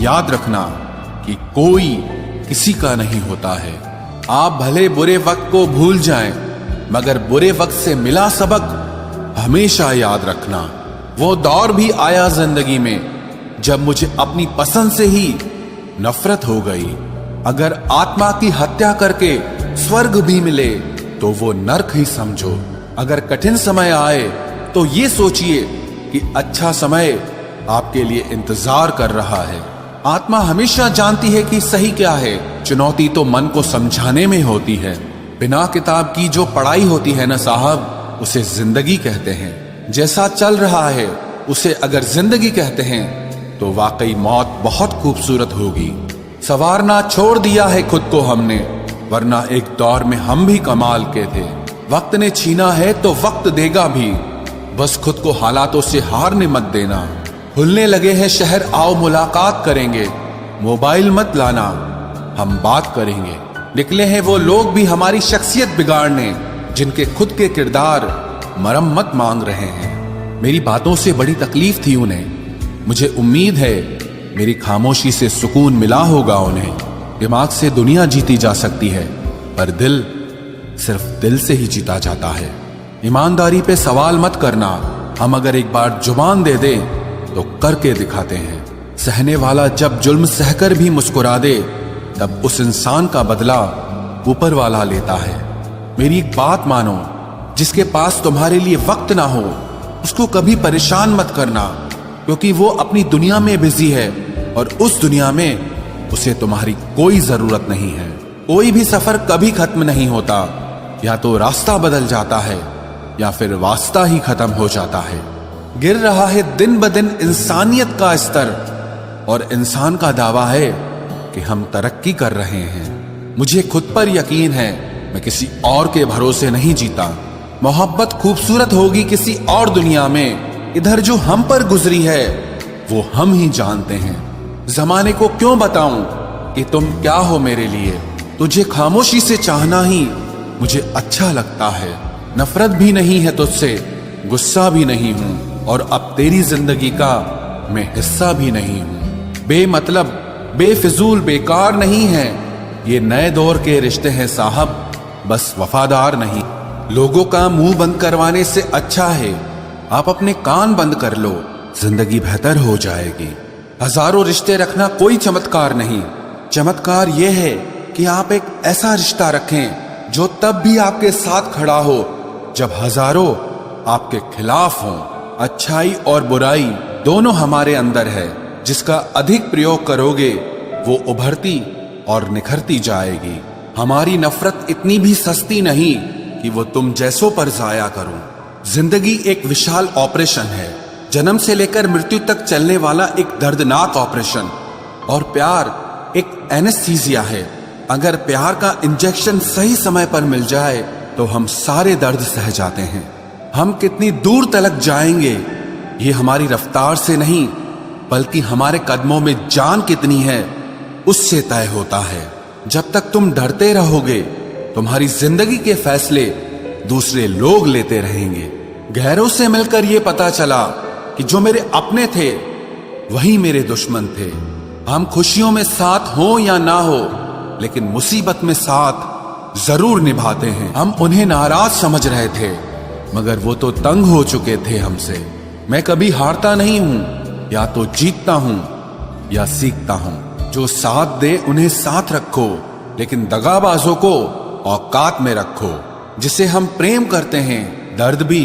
याद रखना कि कोई किसी का नहीं होता है। आप भले बुरे वक्त को भूल जाएं, मगर बुरे वक्त से मिला सबक हमेशा याद रखना। वो दौर भी आया जिंदगी में जब मुझे अपनी पसंद से ही नफरत हो गई। अगर आत्मा की हत्या करके स्वर्ग भी मिले तो वो नरक ही समझो। अगर कठिन समय आए तो ये सोचिए कि अच्छा समय आपके लिए इंतजार कर रहा है। आत्मा हमेशा जानती है कि सही क्या है। चुनौती तो मन को समझाने में होती है। बिना किताब की जो पढ़ाई होती है ना साहब, उसे जिंदगी कहते हैं। जैसा चल रहा है उसे अगर जिंदगी कहते हैं तो वाकई मौत बहुत खूबसूरत होगी। संवारना छोड़ दिया है खुद को हमने, वरना एक दौर में हम भी कमाल के थे। वक्त ने छीना है तो वक्त देगा भी, बस खुद को हालातों से हारने मत देना। खुलने लगे हैं शहर, आओ मुलाकात करेंगे। मोबाइल मत लाना, हम बात करेंगे। निकले हैं वो लोग भी हमारी शख्सियत बिगाड़ने, जिनके खुद के किरदार मरम्मत मांग रहे हैं। मेरी बातों से बड़ी तकलीफ थी उन्हें। मुझे उम्मीद है मेरी खामोशी से सुकून मिला होगा उन्हें। दिमाग से दुनिया जीती जा सकती है, पर दिल सिर्फ दिल से ही जीता जाता है। ईमानदारी पे सवाल मत करना। हम अगर एक बार जुबान दे दें तो करके दिखाते हैं। सहने वाला जब जुल्म सहकर भी मुस्कुरा दे, तब उस इंसान का बदला ऊपर वाला लेता है। मेरी एक बात मानो, जिसके पास तुम्हारे लिए वक्त ना हो उसको कभी परेशान मत करना, क्योंकि वो अपनी दुनिया में बिजी है और उस दुनिया में उसे तुम्हारी कोई जरूरत नहीं है। कोई भी सफर कभी खत्म नहीं होता। या तो रास्ता बदल जाता है या फिर वास्ता ही खत्म हो जाता है। गिर रहा है दिन ब दिन इंसानियत का स्तर, और इंसान का दावा है कि हम तरक्की कर रहे हैं। मुझे खुद पर यकीन है, मैं किसी और के भरोसे नहीं जीता। मोहब्बत खूबसूरत होगी किसी और दुनिया में, इधर जो हम पर गुजरी है वो हम ही जानते हैं। जमाने को क्यों बताऊं कि तुम क्या हो मेरे लिए। तुझे खामोशी से चाहना ही मुझे अच्छा लगता है। नफरत भी नहीं है तुझसे, गुस्सा भी नहीं हूं, और अब तेरी जिंदगी का मैं हिस्सा भी नहीं हूं। बेमतलब, बेफिजूल, बेकार नहीं है ये नए दौर के रिश्ते हैं साहब, बस वफादार नहीं। लोगों का मुंह बंद करवाने से अच्छा है आप अपने कान बंद कर लो, जिंदगी बेहतर हो जाएगी। हजारों रिश्ते रखना कोई चमत्कार नहीं। चमत्कार यह है कि आप एक ऐसा रिश्ता रखें जो तब भी आपके साथ खड़ा हो जब हजारों आपके खिलाफ हों। अच्छाई और बुराई दोनों हमारे अंदर है। जिसका अधिक प्रयोग करोगे वो उभरती और निखरती जाएगी। हमारी नफरत इतनी भी सस्ती नहीं कि वो तुम जैसों पर जाया करूं। जिंदगी एक विशाल ऑपरेशन है, जन्म से लेकर मृत्यु तक चलने वाला एक दर्दनाक ऑपरेशन। और प्यार एक एनेस्थीसिया है। अगर प्यार का इंजेक्शन सही समय पर मिल जाए तो हम सारे दर्द सह जाते हैं। हम कितनी दूर तलक जाएंगे ये हमारी रफ्तार से नहीं, बल्कि हमारे कदमों में जान कितनी है उससे तय होता है। जब तक तुम डरते रहोगे तुम्हारी जिंदगी के फैसले दूसरे लोग लेते रहेंगे। गैरों से मिलकर ये पता चला कि जो मेरे अपने थे वही मेरे दुश्मन थे। हम खुशियों में साथ हो या ना हो, लेकिन मुसीबत में साथ जरूर निभाते हैं। हम उन्हें नाराज समझ रहे थे, मगर वो तो तंग हो चुके थे हमसे। मैं कभी हारता नहीं हूं, या तो जीतता हूं या सीखता हूं। जो साथ दे उन्हें साथ रखो, लेकिन दगाबाजों को औकात में रखो। जिसे हम प्रेम करते हैं दर्द भी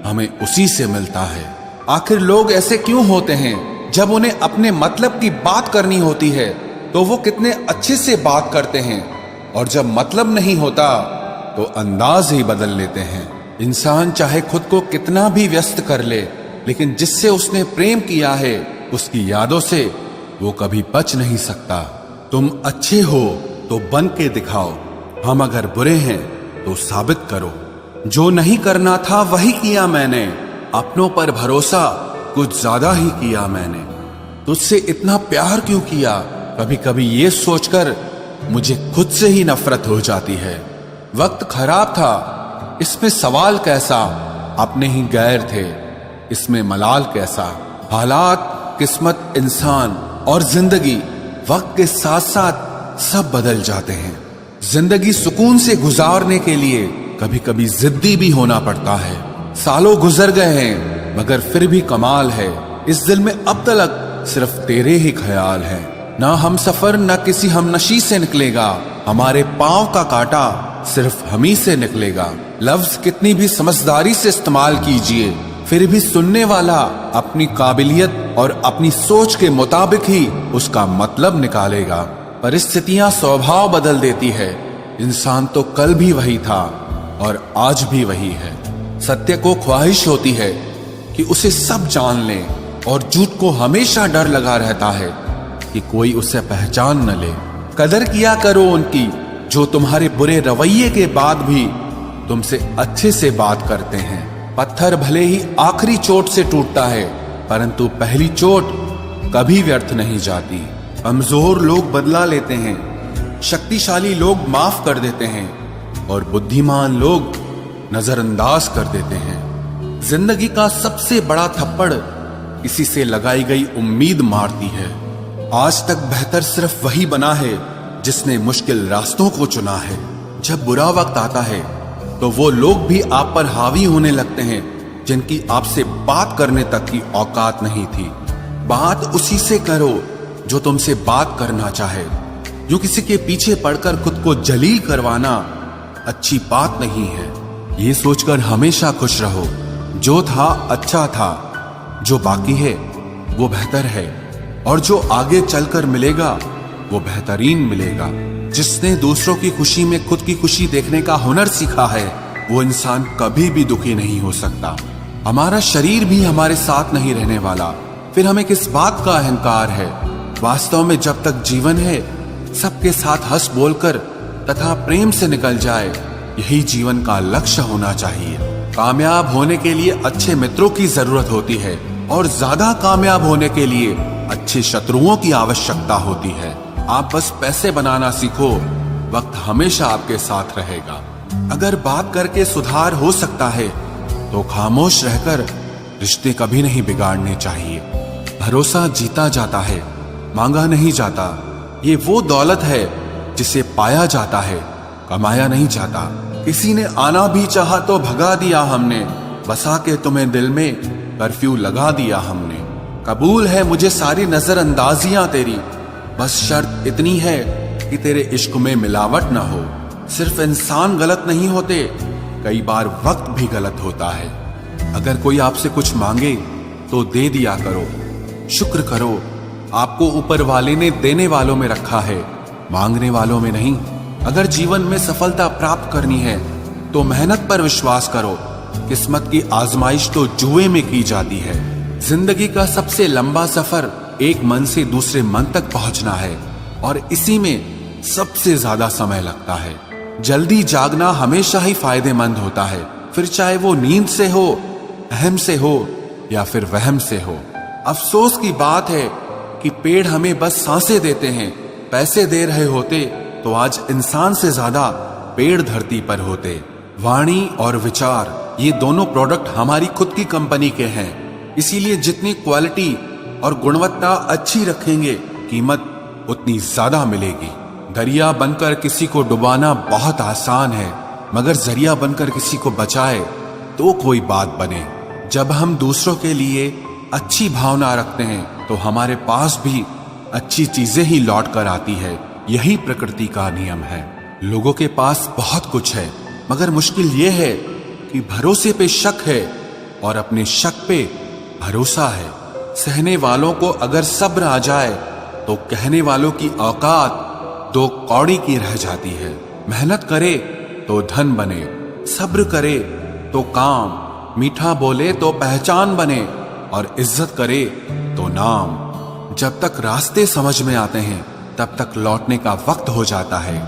हमें उसी से मिलता है। आखिर लोग ऐसे क्यों होते हैं? जब उन्हें अपने मतलब की बात करनी होती है तो वो कितने अच्छे से बात करते हैं, और जब मतलब नहीं होता तो अंदाज ही बदल लेते हैं। इंसान चाहे खुद को कितना भी व्यस्त कर ले, लेकिन जिससे उसने प्रेम किया है उसकी यादों से वो कभी बच नहीं सकता। तुम अच्छे हो तो बन के दिखाओ, हम अगर बुरे हैं तो साबित करो। जो नहीं करना था वही किया मैंने, अपनों पर भरोसा कुछ ज्यादा ही किया मैंने। तुझसे इतना प्यार क्यों किया? कभी कभी ये सोचकर मुझे खुद से ही नफरत हो जाती है। वक्त खराब था, इसमें सवाल कैसा? अपने ही गैर थे, इसमें मलाल कैसा? हालात, किस्मत, इंसान और जिंदगी वक्त के साथ साथ सब बदल जाते हैं। जिंदगी सुकून से गुजारने के लिए कभी कभी जिद्दी भी होना पड़ता है। सालों गुजर गए हैं मगर फिर भी कमाल है, इस दिल में अब तक सिर्फ तेरे ही ख्याल है। ना हम सफर न किसी हमनशी से निकलेगा, हमारे पांव का कांटा सिर्फ हम ही से निकलेगा। लफ्ज कितनी भी समझदारी से इस्तेमाल कीजिए, फिर भी सुनने वाला अपनी काबिलियत और अपनी सोच के मुताबिक ही उसका मतलब निकालेगा। परिस्थितियां स्वभाव बदल देती है, इंसान तो कल भी वही था और आज भी वही है। सत्य को ख्वाहिश होती है कि उसे सब जान ले, और झूठ को हमेशा डर लगा रहता है कि कोई उसे पहचान न ले। कदर किया करो उनकी जो तुम्हारे बुरे रवैये के बाद भी तुमसे अच्छे से बात करते हैं। पत्थर भले ही आखिरी चोट से टूटता है, परंतु पहली चोट कभी व्यर्थ नहीं जाती। कमजोर लोग बदला लेते हैं, शक्तिशाली लोग माफ कर देते हैं, और बुद्धिमान लोग नजरअंदाज कर देते हैं। जिंदगी का सबसे बड़ा थप्पड़ किसी से लगाई गई उम्मीद मारती है। आज तक बेहतर सिर्फ वही बना है जिसने मुश्किल रास्तों को चुना है। जब बुरा वक्त आता है तो वो लोग भी आप पर हावी होने लगते हैं जिनकी आपसे बात करने तक की औकात नहीं थी। बात उसी से करो जो तुमसे बात करना चाहे। यूं किसी के पीछे पड़कर खुद को जलील करवाना अच्छी बात नहीं है। ये सोचकर हमेशा खुश रहो, जो था अच्छा था, जो बाकी है वो बेहतर है, और जो आगे चलकर मिलेगा वो बेहतरीन मिलेगा। जिसने दूसरों की खुशी में खुद की खुशी देखने का हुनर सीखा है, वो इंसान कभी भी दुखी नहीं हो सकता। हमारा शरीर भी हमारे साथ नहीं रहने वाला, फिर हमें किस बात का अहंकार है। वास्तव में जब तक जीवन है, सबके साथ हंस बोलकर तथा प्रेम से निकल जाए, यही जीवन का लक्ष्य होना चाहिए। कामयाब होने के लिए अच्छे मित्रों की जरूरत होती है, और ज्यादा कामयाब होने के लिए अच्छे शत्रुओं की आवश्यकता होती है। आप बस पैसे बनाना सीखो, वक्त हमेशा आपके साथ रहेगा। अगर बात करके सुधार हो सकता है तो खामोश रहकर रिश्ते कभी नहीं बिगाड़ने चाहिए। भरोसा जीता जाता है, मांगा नहीं जाता। ये वो दौलत है जिसे पाया जाता है, कमाया नहीं जाता। किसी ने आना भी चाहा तो भगा दिया हमने, बसा के तुम्हें दिल में कर्फ्यू लगा दिया हमने। कबूल है मुझे सारी नजरअंदाजियां तेरी, बस शर्त इतनी है कि तेरे इश्क में मिलावट ना हो। सिर्फ इंसान गलत नहीं होते, कई बार वक्त भी गलत होता है। अगर कोई आपसे कुछ मांगे तो दे दिया करो, शुक्र करो आपको ऊपर वाले ने देने वालों में रखा है, मांगने वालों में नहीं। अगर जीवन में सफलता प्राप्त करनी है तो मेहनत पर विश्वास करो, किस्मत की आजमाइश तो जुए में की जाती है। जिंदगी का सबसे लंबा सफर एक मन से दूसरे मन तक पहुंचना है, और इसी में सबसे ज्यादा समय लगता है। जल्दी जागना हमेशा ही फायदेमंद होता है, फिर चाहे वो नींद से हो, अहम से हो या फिर वहम से हो। अफसोस की बात है कि पेड़ हमें बस सांसें देते हैं, पैसे दे रहे होते तो आज इंसान से ज्यादा पेड़ धरती पर होते। वाणी और विचार ये दोनों प्रोडक्ट हमारी खुद की कंपनी के हैं, इसीलिए जितनी क्वालिटी और गुणवत्ता अच्छी रखेंगे, कीमत उतनी ज्यादा मिलेगी। दरिया बनकर किसी को डुबाना बहुत आसान है, मगर जरिया बनकर किसी को बचाए तो कोई बात बने। जब हम दूसरों के लिए अच्छी भावना रखते हैं तो हमारे पास भी अच्छी चीजें ही लौट कर आती है। यही प्रकृति का नियम है। लोगों के पास बहुत कुछ है, मगर मुश्किल ये है कि भरोसे पे शक है और अपने शक पे भरोसा है। सहने वालों को अगर सब्र आ जाए तो कहने वालों की औकात दो कौड़ी की रह जाती है। मेहनत करे तो धन बने, सब्र करे तो काम, मीठा बोले तो पहचान बने, और इज्जत करे तो नाम। जब तक रास्ते समझ में आते हैं तब तक लौटने का वक्त हो जाता है,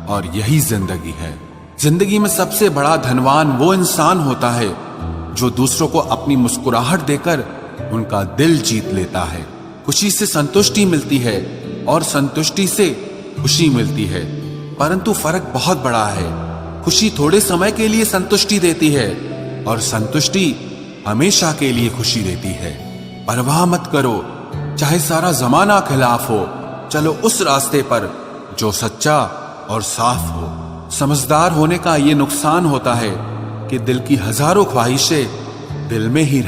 और यही जिंदगी है। जिंदगी में सबसे बड़ा धनवान वो इंसान होता है जो दूसरों को अपनी मुस्कुराहट देकर उनका दिल जीत लेता है। खुशी से संतुष्टि मिलती है और संतुष्टि से खुशी मिलती है, परंतु फर्क बहुत बड़ा है। खुशी थोड़े समय के लिए संतुष्टि देती है और संतुष्टि हमेशा के लिए खुशी देती है। परवाह मत करो चाहे सारा जमाना खिलाफ हो, चलो उस रास्ते पर जो सच्चा और साफ हो। समझदार होने का ये नुकसान होता है कि दिल की हजारों ख्वाहिशें दिल में ही